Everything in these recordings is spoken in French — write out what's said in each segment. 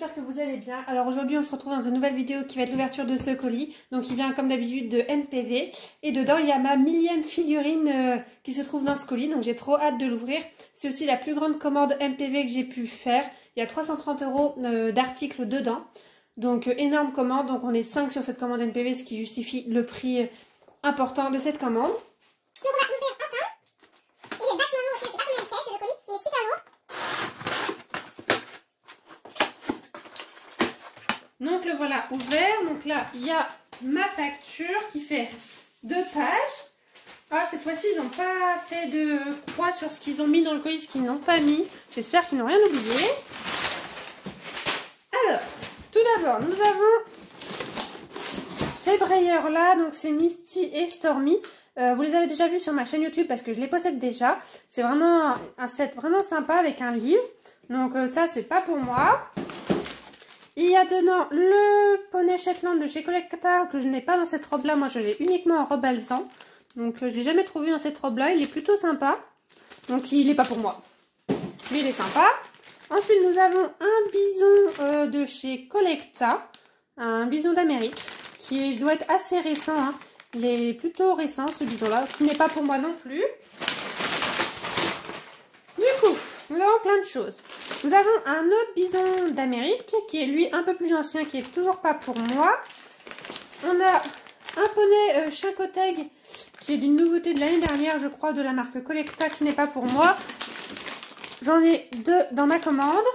j'espère que vous allez bien. Alors aujourd'hui on se retrouve dans une nouvelle vidéo qui va être l'ouverture de ce colis. Donc il vient comme d'habitude de NPV et dedans il y a ma millième figurine qui se trouve dans ce colis. Donc j'ai trop hâte de l'ouvrir. C'est aussi la plus grande commande NPV que j'ai pu faire. Il y a 330 € d'articles dedans. Donc énorme commande, donc on est 5 sur cette commande NPV, ce qui justifie le prix important de cette commande. Donc on va ouvrir ensemble. Il est vachement lourd aussi, je sais pas combien il pèse le colis, il est super lourd. Donc le voilà ouvert, donc là il y a ma facture qui fait 2 pages. Ah, cette fois-ci ils n'ont pas fait de croix sur ce qu'ils ont mis dans le colis, ce qu'ils n'ont pas mis. J'espère qu'ils n'ont rien oublié. Alors, tout d'abord nous avons ces brayeurs là, donc c'est Misty et Stormy. Vous les avez déjà vus sur ma chaîne YouTube parce que je les possède déjà. C'est vraiment un set vraiment sympa avec un livre. Donc ça c'est pas pour moi. Il y a dedans le poney Shetland de chez Collecta que je n'ai pas dans cette robe là. Moi je l'ai uniquement en robe alezan. Donc je l'ai jamais trouvé dans cette robe là. Il est plutôt sympa. Donc il n'est pas pour moi. Mais il est sympa. Ensuite nous avons un bison de chez Collecta. Un bison d'Amérique qui doit être assez récent. Hein. Il est plutôt récent ce bison là. Qui n'est pas pour moi non plus. Du coup nous avons plein de choses. Nous avons un autre bison d'Amérique qui est lui un peu plus ancien, qui est toujours pas pour moi. On a un poney Chincoteg qui est d'une nouveauté de l'année dernière, je crois, de la marque Collecta, qui n'est pas pour moi. J'en ai 2 dans ma commande.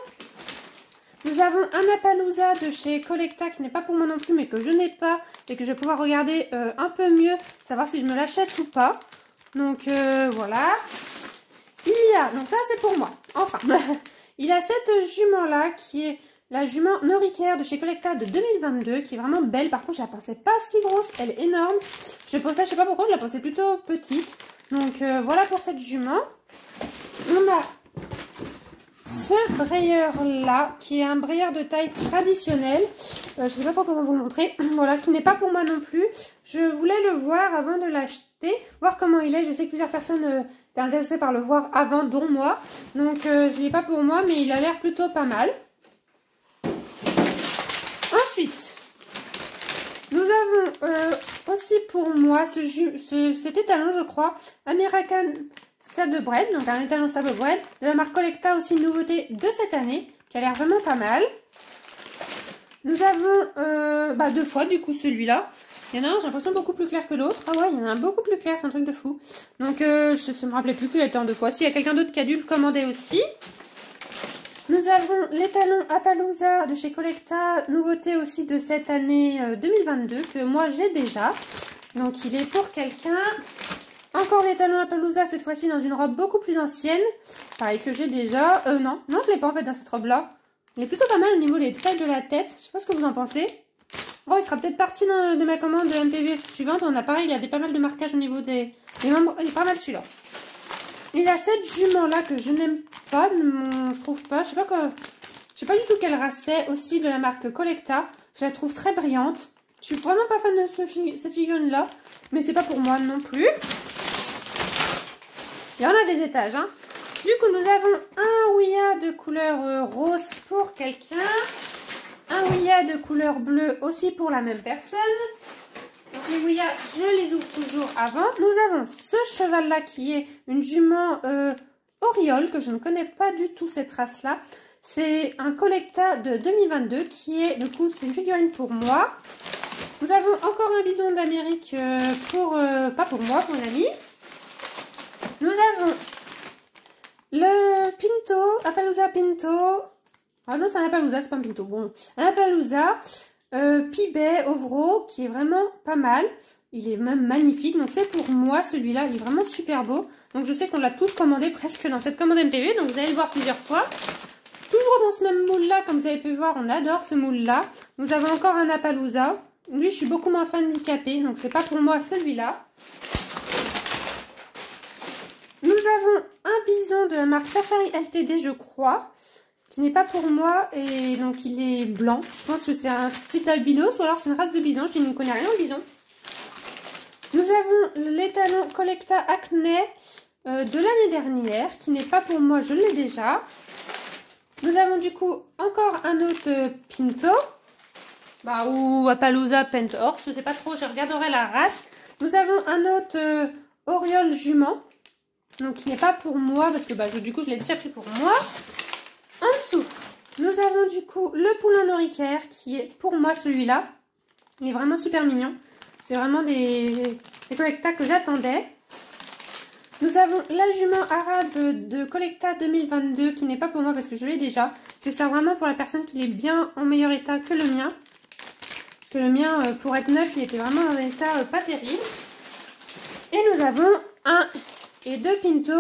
Nous avons un Appaloosa de chez Collecta qui n'est pas pour moi non plus, mais que je n'ai pas et que je vais pouvoir regarder un peu mieux, savoir si je me l'achète ou pas. Donc voilà. Il y a, donc ça c'est pour moi, enfin. Il y a cette jument là qui est la jument Noricaire de chez Collecta de 2022 qui est vraiment belle. Par contre je la pensais pas si grosse, elle est énorme. Je sais pas pourquoi, je la pensais plutôt petite. Donc voilà pour cette jument. On a ce brayeur là qui est un brayeur de taille traditionnelle. Je sais pas trop comment vous le montrer. Voilà, qui n'est pas pour moi non plus. Je voulais le voir avant de l'acheter, voir comment il est. Je sais que plusieurs personnes étaient intéressées par le voir avant, dont moi. Donc ce n'est pas pour moi, mais il a l'air plutôt pas mal. Ensuite, nous avons aussi pour moi cet étalon, je crois, American Stable Bread, donc un étalon Stable Bread de la marque Collecta, aussi une nouveauté de cette année, qui a l'air vraiment pas mal. Nous avons 2 fois du coup celui-là. Il y en a un, j'ai l'impression beaucoup plus clair que l'autre. Ah ouais, il y en a un beaucoup plus clair, c'est un truc de fou. Donc je ne me rappelais plus qu'il était en 2 fois. S'il y a quelqu'un d'autre qui a dû le commander aussi. Nous avons l'étalon Appaloosa de chez Collecta, nouveauté aussi de cette année 2022, que moi j'ai déjà. Donc il est pour quelqu'un. Encore l'étalon Appaloosa, cette fois-ci dans une robe beaucoup plus ancienne. Pareil que j'ai déjà. Non, je ne l'ai pas en fait dans cette robe-là. Il est plutôt pas mal au niveau des détails de la tête. Je sais pas ce que vous en pensez. Oh, il sera peut-être parti de ma commande de MPV suivante. On a pareil, il y a pas mal de marquages au niveau des membres. Il est pas mal celui-là. Il a cette jument-là que je n'aime pas. Je trouve pas. Je sais pas du tout quelle race c'est. Aussi de la marque Collecta. Je la trouve très brillante. Je suis vraiment pas fan de cette figurine-là. Mais c'est pas pour moi non plus. Il y en a des étages, hein. Du coup, nous avons un Ouya de couleur rose pour quelqu'un. Un Ouya de couleur bleue aussi pour la même personne. Donc les Ouya, je les ouvre toujours avant. Nous avons ce cheval-là qui est une jument Oriole, que je ne connais pas du tout cette race-là. C'est un Collecta de 2022 qui est, du coup, c'est une figurine pour moi. Nous avons encore un bison d'Amérique pas pour moi, pour une amie. Nous avons le Pinto, Appaloosa Pinto. Ah non, c'est un Appaloosa, c'est pas un Pinto. Bon, un Appaloosa Pibet Ovro qui est vraiment pas mal. Il est même magnifique. Donc c'est pour moi celui-là. Il est vraiment super beau. Donc je sais qu'on l'a tous commandé presque dans cette commande MPV. Donc vous allez le voir plusieurs fois. Toujours dans ce même moule-là, comme vous avez pu voir, on adore ce moule-là. Nous avons encore un Appaloosa. Lui, je suis beaucoup moins fan du capé. Donc c'est pas pour moi celui-là. Nous avons un bison de la marque Safari LTD, je crois, qui n'est pas pour moi, et donc il est blanc. Je pense que c'est un type albinos, ou alors c'est une race de bison, je ne connais rien au bison. Nous avons l'étalon Collecta Acne de l'année dernière, qui n'est pas pour moi, je l'ai déjà. Nous avons du coup encore un autre Pinto. Bah, ou Appaloosa Pent Horse, je sais pas trop, je regarderai la race. Nous avons un autre Oriole jument. Donc qui n'est pas pour moi parce que bah, du coup je l'ai déjà pris pour moi. En dessous, nous avons du coup le poulain Loricaire qui est pour moi celui-là. Il est vraiment super mignon. C'est vraiment des collectas que j'attendais. Nous avons la jument arabe de Collecta 2022 qui n'est pas pour moi parce que je l'ai déjà. J'espère vraiment pour la personne qu'il est bien en meilleur état que le mien. Parce que le mien, pour être neuf, il était vraiment dans un état pas terrible. Et nous avons un et deux Pinto,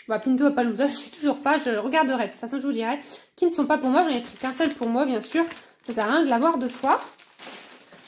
Pinto Appaloosa, je ne sais toujours pas, je regarderai. De toute façon, je vous dirai, qui ne sont pas pour moi. J'en ai pris qu'un seul pour moi, bien sûr. Ça sert à rien de l'avoir deux fois.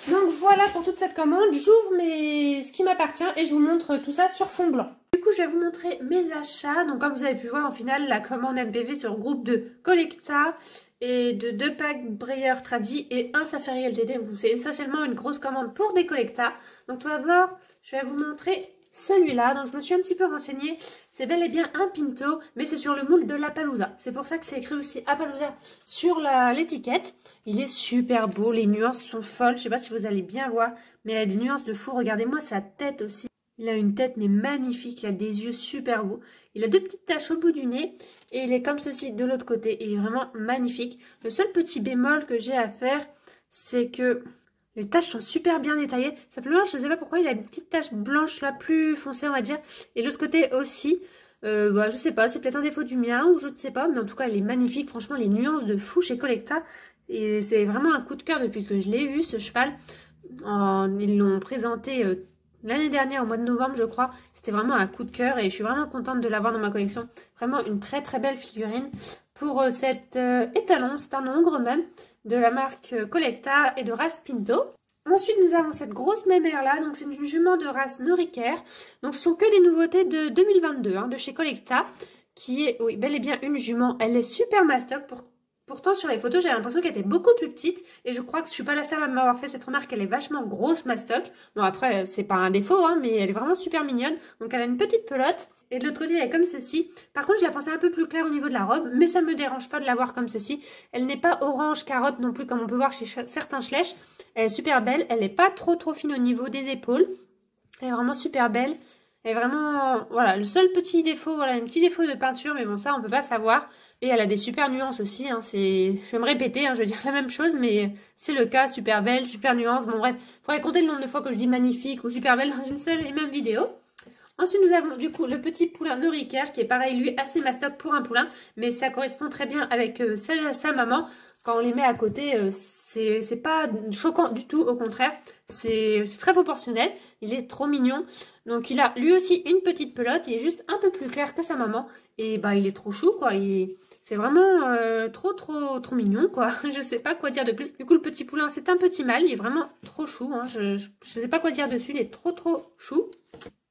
Donc voilà pour toute cette commande. J'ouvre ce qui m'appartient et je vous montre tout ça sur fond blanc. Du coup, je vais vous montrer mes achats. Donc comme vous avez pu voir, au final, la commande MPV sur le groupe de Collecta et de 2 packs Breyer Tradi et un Safari LTD. Donc c'est essentiellement une grosse commande pour des Collecta. Donc tout d'abord, je vais vous montrer celui-là. Donc je me suis un petit peu renseignée. C'est bel et bien un Pinto, mais c'est sur le moule de l'Appaloosa. C'est pour ça que c'est écrit aussi Appaloosa sur l'étiquette. Il est super beau, les nuances sont folles. Je sais pas si vous allez bien voir, mais il a des nuances de fou. Regardez-moi sa tête aussi. Il a une tête mais magnifique, il a des yeux super beaux. Il a 2 petites taches au bout du nez et il est comme ceci de l'autre côté. Il est vraiment magnifique. Le seul petit bémol que j'ai à faire, c'est que les taches sont super bien détaillées. Simplement, je ne sais pas pourquoi il a une petite tache blanche là, plus foncée on va dire. Et l'autre côté aussi. Je sais pas, c'est peut-être un défaut du mien ou je ne sais pas. Mais en tout cas, il est magnifique. Franchement, les nuances de fou chez Collecta. Et c'est vraiment un coup de cœur depuis que je l'ai vu, ce cheval. Ils l'ont présenté l'année dernière, au mois de novembre, je crois. C'était vraiment un coup de cœur et je suis vraiment contente de l'avoir dans ma collection. Vraiment une très très belle figurine pour cet étalon. C'est un hongre même de la marque Collecta et de race Pinto. Ensuite, nous avons cette grosse mémère là. Donc, c'est une jument de race Noricaire. Donc, ce sont que des nouveautés de 2022 de chez Collecta. Qui est, oui, bel et bien une jument. Elle est super mastoc. Pourtant, sur les photos, j'ai l'impression qu'elle était beaucoup plus petite. Et je crois que je suis pas la seule à m'avoir fait cette remarque. Elle est vachement grosse mastoc. Bon, après, c'est pas un défaut, mais elle est vraiment super mignonne. Donc, elle a une petite pelote. Et de l'autre côté, elle est comme ceci. Par contre, je la pensais un peu plus claire au niveau de la robe. Mais ça ne me dérange pas de l'avoir comme ceci. Elle n'est pas orange carotte non plus, comme on peut voir chez certains Schleich. Elle est super belle. Elle n'est pas trop fine au niveau des épaules. Elle est vraiment super belle. Elle est vraiment... Voilà, le seul petit défaut, voilà, un petit défaut de peinture. Mais bon, ça, on peut pas savoir. Et elle a des super nuances aussi, je vais me répéter, je vais dire la même chose, mais c'est le cas, super belle, super nuance. Bon bref, il faudrait compter le nombre de fois que je dis magnifique ou super belle dans une seule et même vidéo. Ensuite, nous avons du coup le petit poulain Noricaire qui est pareil, lui, assez mastoc pour un poulain, mais ça correspond très bien avec sa maman. Quand on les met à côté, c'est pas choquant du tout, au contraire, c'est très proportionnel, il est trop mignon. Donc il a lui aussi une petite pelote, il est juste un peu plus clair que sa maman, et bah il est trop chou quoi, c'est vraiment trop mignon quoi, je sais pas quoi dire de plus. Du coup le petit poulain c'est un petit mâle, il est vraiment trop chou, je sais pas quoi dire dessus, il est trop chou.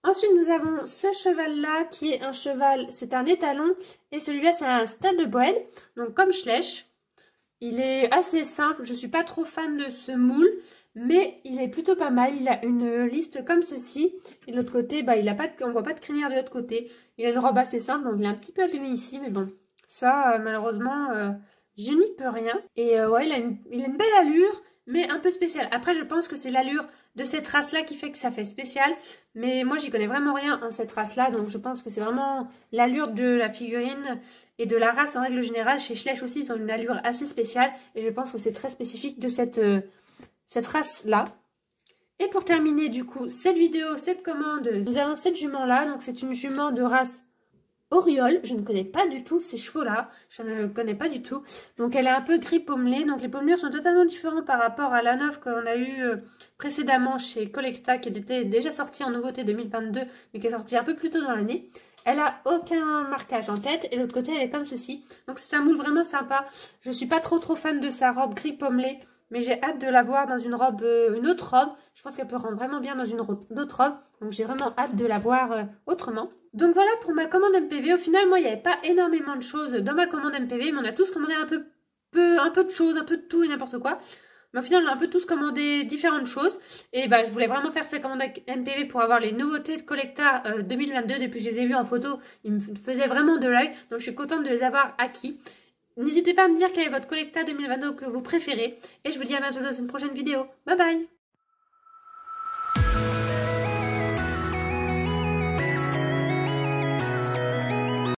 Ensuite nous avons ce cheval là qui est un cheval, c'est un étalon, et celui-là c'est un Stallebred, donc comme Schleich. Il est assez simple, je suis pas trop fan de ce moule, mais il est plutôt pas mal. Il a une liste comme ceci, et de l'autre côté, il a pas on voit pas de crinière de l'autre côté. Il a une robe assez simple, donc il est un petit peu abîmé ici, mais bon, ça malheureusement, je n'y peux rien. Et ouais, il a une belle allure, mais un peu spéciale. Après, je pense que c'est l'allure de cette race-là qui fait que ça fait spécial. Mais moi, j'y connais vraiment rien en cette race-là. Donc, je pense que c'est vraiment l'allure de la figurine et de la race en règle générale. Chez Schleich aussi, ils ont une allure assez spéciale. Et je pense que c'est très spécifique de cette race-là. Et pour terminer, du coup, cette vidéo, cette commande, nous avons cette jument-là. Donc, c'est une jument de race Oriole, je ne connais pas du tout ces chevaux-là, je ne connais pas du tout. Donc elle est un peu gris pommelé, donc les pommelures sont totalement différentes par rapport à la neuve qu'on a eu précédemment chez Collecta, qui était déjà sortie en nouveauté 2022, mais qui est sortie un peu plus tôt dans l'année. Elle a aucun marquage en tête, et l'autre côté elle est comme ceci. Donc c'est un moule vraiment sympa. Je suis pas trop fan de sa robe gris pommelé, mais j'ai hâte de la voir dans une robe, une autre robe. Je pense qu'elle peut rendre vraiment bien dans une autre robe. Donc j'ai vraiment hâte de la voir autrement. Donc voilà pour ma commande MPV. Au final, moi, il n'y avait pas énormément de choses dans ma commande MPV. Mais on a tous commandé un peu de choses, un peu de tout et n'importe quoi. Mais au final, on a un peu tous commandé différentes choses. Et bah, je voulais vraiment faire cette commande MPV pour avoir les nouveautés de Collecta 2022. Depuis que je les ai vues en photo, ils me faisaient vraiment de l'œil. Donc je suis contente de les avoir acquis. N'hésitez pas à me dire quel est votre Collecta 2022 que vous préférez. Et je vous dis à bientôt dans une prochaine vidéo. Bye bye!